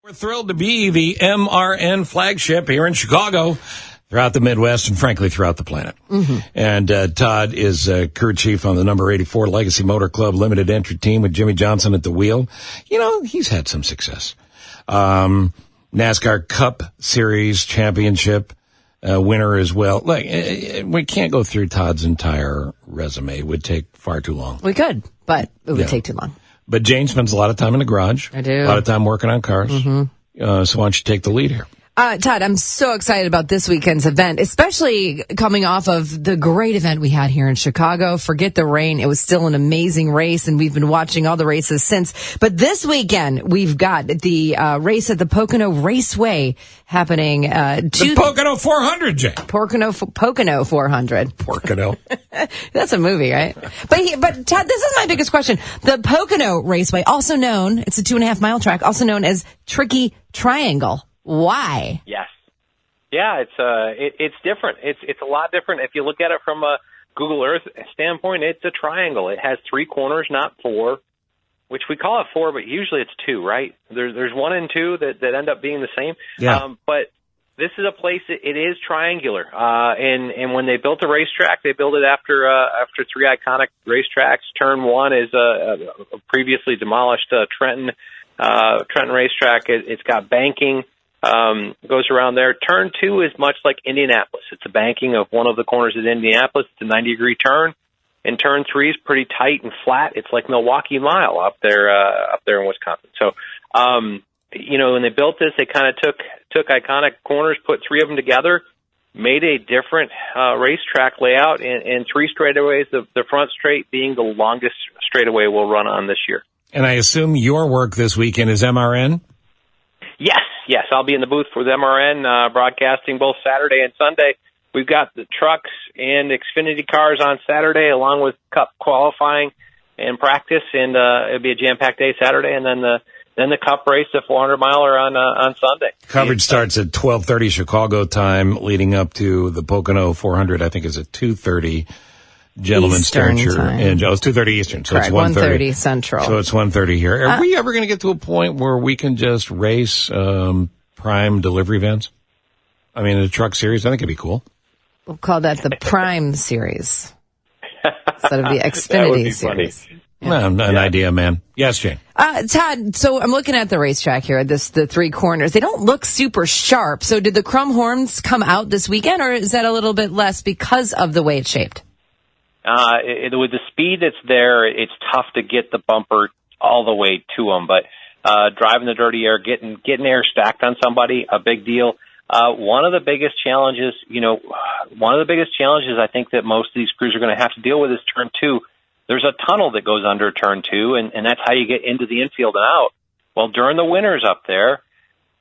We're thrilled to be the MRN flagship here in Chicago, throughout the Midwest, and frankly, throughout the planet. Mm-hmm. And Todd is crew chief on the number 84 Legacy Motor Club limited entry team with Jimmy Johnson at the wheel. You know, he's had some success. NASCAR Cup Series championship winner as well. Like, we can't go through Todd's entire resume. It would take far too long. We could, but it would take too long. But Jane spends a lot of time in the garage. I do. A lot of time working on cars. Mm-hmm. So why don't you take the lead here? Todd, I'm so excited about this weekend's event, especially coming off of the great event we had here in Chicago. Forget the rain. It was still an amazing race, and we've been watching all the races since. But this weekend, we've got the race at the Pocono Raceway happening. The Pocono 400, Jay. Pocono 400. Pocono. That's a movie, right? But Todd, this is my biggest question. The Pocono Raceway, also known, it's a 2.5-mile track, also known as Tricky Triangle. Why? Yes. Yeah, it's different. It's a lot different. If you look at it from a Google Earth standpoint, it's a triangle. It has 3 corners, not 4, which we call it 4, but usually it's 2, right? There's 1 and 2 that end up being the same. Yeah. But this is a place it is triangular. And when they built the racetrack, they built it after 3 iconic racetracks. Turn 1 is a previously demolished Trenton racetrack. It's got banking. Goes around there. Turn 2 is much like Indianapolis. It's a banking of one of the corners of Indianapolis. It's a 90-degree turn. And turn 3 is pretty tight and flat. It's like Milwaukee Mile up there in Wisconsin. So, when they built this, they kind of took iconic corners, put 3 of them together, made a different racetrack layout, and 3 straightaways, the front straight being the longest straightaway we'll run on this year. And I assume your work this weekend is MRN? Yes, I'll be in the booth with MRN, broadcasting both Saturday and Sunday. We've got the trucks and Xfinity cars on Saturday, along with Cup qualifying and practice, and it'll be a jam-packed day Saturday, and then the Cup race, the 400-miler on Sunday. Coverage starts at 12:30 Chicago time, leading up to the Pocono 400. I think is at 2:30. Gentlemen's starter, and it's 2:30 Eastern, so correct. It's 1:30 Central. So it's 1:30 here. Are we ever going to get to a point where we can just race prime delivery vans? I mean, the truck series, I think it'd be cool. We'll call that the Prime Series instead of the Xfinity Series. Yeah. An idea, man. Yes, Jane. Todd, so I'm looking at the racetrack here, the 3 corners. They don't look super sharp. So did the chrome horns come out this weekend, or is that a little bit less because of the way it's shaped? With the speed that's there, it's tough to get the bumper all the way to them. But driving the dirty air, getting air stacked on somebody, a big deal. One of the biggest challenges I think that most of these crews are going to have to deal with is turn 2. There's a tunnel that goes under turn 2, and that's how you get into the infield and out. Well, during the winters up there,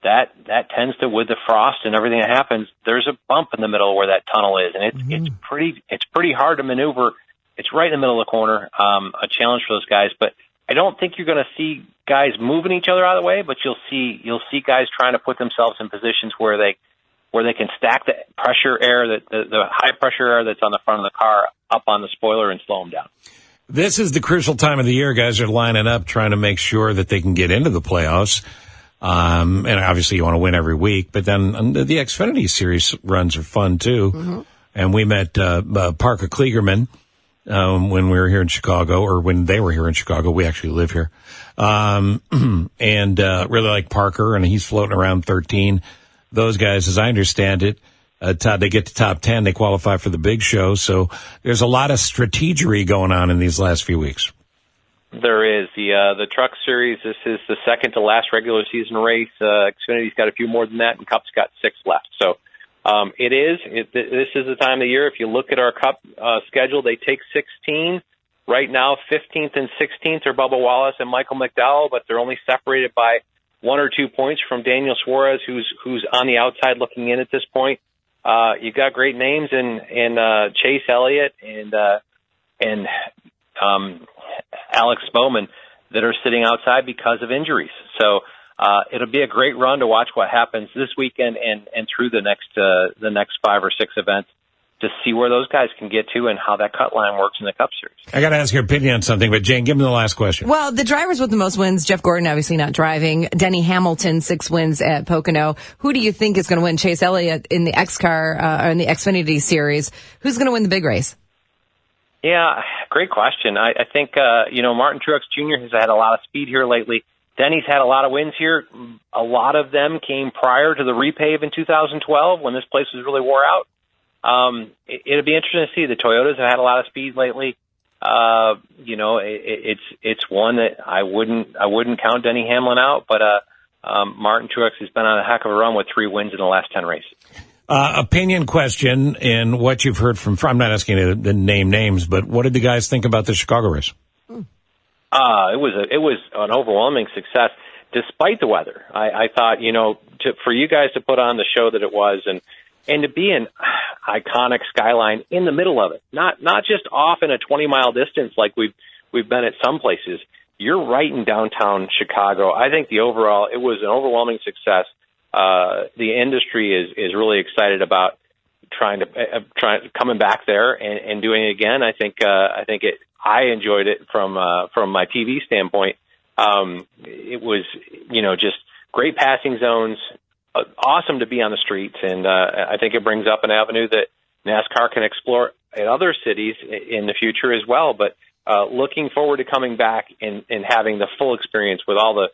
that tends to, with the frost and everything that happens, there's a bump in the middle where that tunnel is, and it's pretty hard to maneuver. It's right in the middle of the corner, a challenge for those guys. But I don't think you're going to see guys moving each other out of the way, but you'll see guys trying to put themselves in positions where they can stack the pressure air, the high pressure air that's on the front of the car up on the spoiler and slow them down. This is the crucial time of the year. Guys are lining up, trying to make sure that they can get into the playoffs. And obviously you want to win every week, but then the Xfinity Series runs are fun too. Mm-hmm. And we met Parker Kligerman when we were here in Chicago, or when they were here in Chicago. We actually live here. And really like Parker, and he's floating around 13. Those guys, as I understand it, Todd, they get to top 10, they qualify for the big show. So there's a lot of strategery going on in these last few weeks. There is. The Truck Series, this is the second to last regular season race. Xfinity's got a few more than that, and Cup's got 6 left. So this is the time of the year. If you look at our Cup schedule, they take 16. Right now, 15th and 16th are Bubba Wallace and Michael McDowell, but they're only separated by 1 or 2 points from Daniel Suarez, who's on the outside looking in at this point. You've got great names in Chase Elliott and Alex Bowman that are sitting outside because of injuries. So it'll be a great run to watch what happens this weekend and through the next 5 or 6 events. see where those guys can get to and how that cut line works in the Cup Series. I got to ask your opinion on something, but Jane, give me the last question. Well, the drivers with the most wins, Jeff Gordon obviously not driving. Denny Hamilton, 6 wins at Pocono. Who do you think is going to win? Chase Elliott in the X-Car, or in the Xfinity Series. Who's going to win the big race? Yeah, great question. I think, Martin Truex Jr. has had a lot of speed here lately. Denny's had a lot of wins here. A lot of them came prior to the repave in 2012 when this place was really wore out. It'll be interesting to see. The Toyotas have had a lot of speed lately. It's one that I wouldn't count Denny Hamlin out, but Martin Truex has been on a heck of a run with 3 wins in the last 10 races. Opinion question in what you've heard from, I'm not asking you to name names, but what did the guys think about the Chicago race? It was an overwhelming success despite the weather. I thought, for you guys to put on the show that it was and to be an iconic skyline in the middle of it, not just off in a 20-mile distance like we've been at some places. You're right in downtown Chicago. I think it was an overwhelming success. The industry is really excited about coming back there and doing it again. I enjoyed it from my TV standpoint. It was, just great passing zones, awesome to be on the streets. And, I think it brings up an avenue that NASCAR can explore at other cities in the future as well. But, looking forward to coming back and having the full experience with all the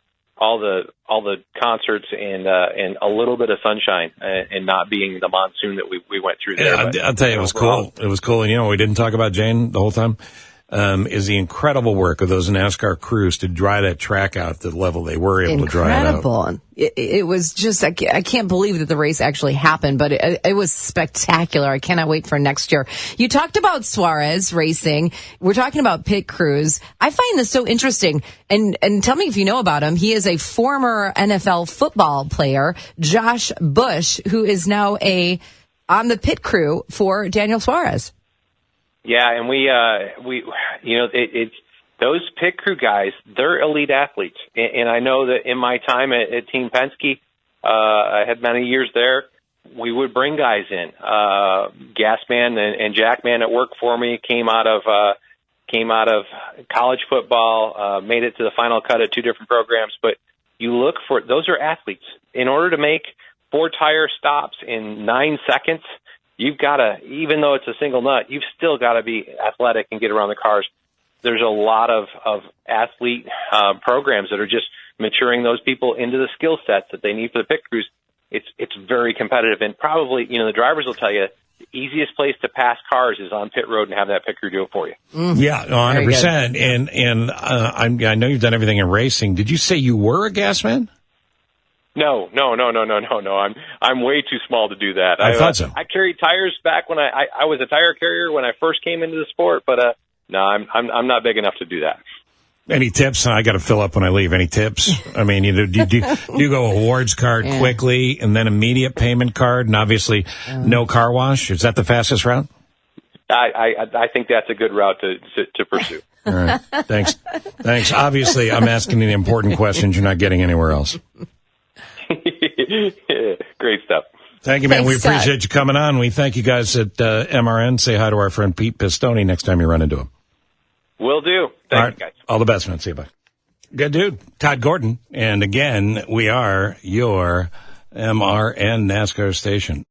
concerts and a little bit of sunshine and not being the monsoon that we went through there. Yeah, I'll tell you, it was cool. It was cool. And we didn't talk about, Jane, the whole time, is the incredible work of those NASCAR crews to dry that track out to the level they were able to dry it out. Incredible. It was just, I can't believe that the race actually happened, but it was spectacular. I cannot wait for next year. You talked about Suarez racing. We're talking about pit crews. I find this so interesting. And tell me if you know about him. He is a former NFL football player, Josh Bush, who is now on the pit crew for Daniel Suarez. Yeah, and it's those pit crew guys, they're elite athletes. And I know that in my time at Team Penske, I had many years there, we would bring guys in. Gasman and Jackman that worked for me came out of college football, made it to the final cut at 2 different programs. But you look for, those are athletes. In order to make 4 tire stops in 9 seconds, you've got to, even though it's a single nut, you've still got to be athletic and get around the cars. There's a lot of athlete programs that are just maturing those people into the skill sets that they need for the pit crews. It's very competitive, and probably, the drivers will tell you the easiest place to pass cars is on pit road and have that pit crew do it for you. Yeah, 100%. And I know you've done everything in racing. Did you say you were a gas man? No. I'm way too small to do that. I thought so. I carried tires back when I was a tire carrier when I first came into the sport, but no, I'm not big enough to do that. Any tips? I got to fill up when I leave. Any tips? I mean, you go awards card quickly and then immediate payment card, and obviously no car wash. Is that the fastest route? I think that's a good route to pursue. All right. Thanks. Obviously, I'm asking you the important questions you're not getting anywhere else. Great stuff. Thank you, man. Thanks, we appreciate you coming on. We thank you guys at MRN. Say hi to our friend Pete Pistone next time you run into him. Will do. Thank you, guys. All the best, man. See you, bye. Good dude. Todd Gordon. And again, we are your MRN NASCAR station.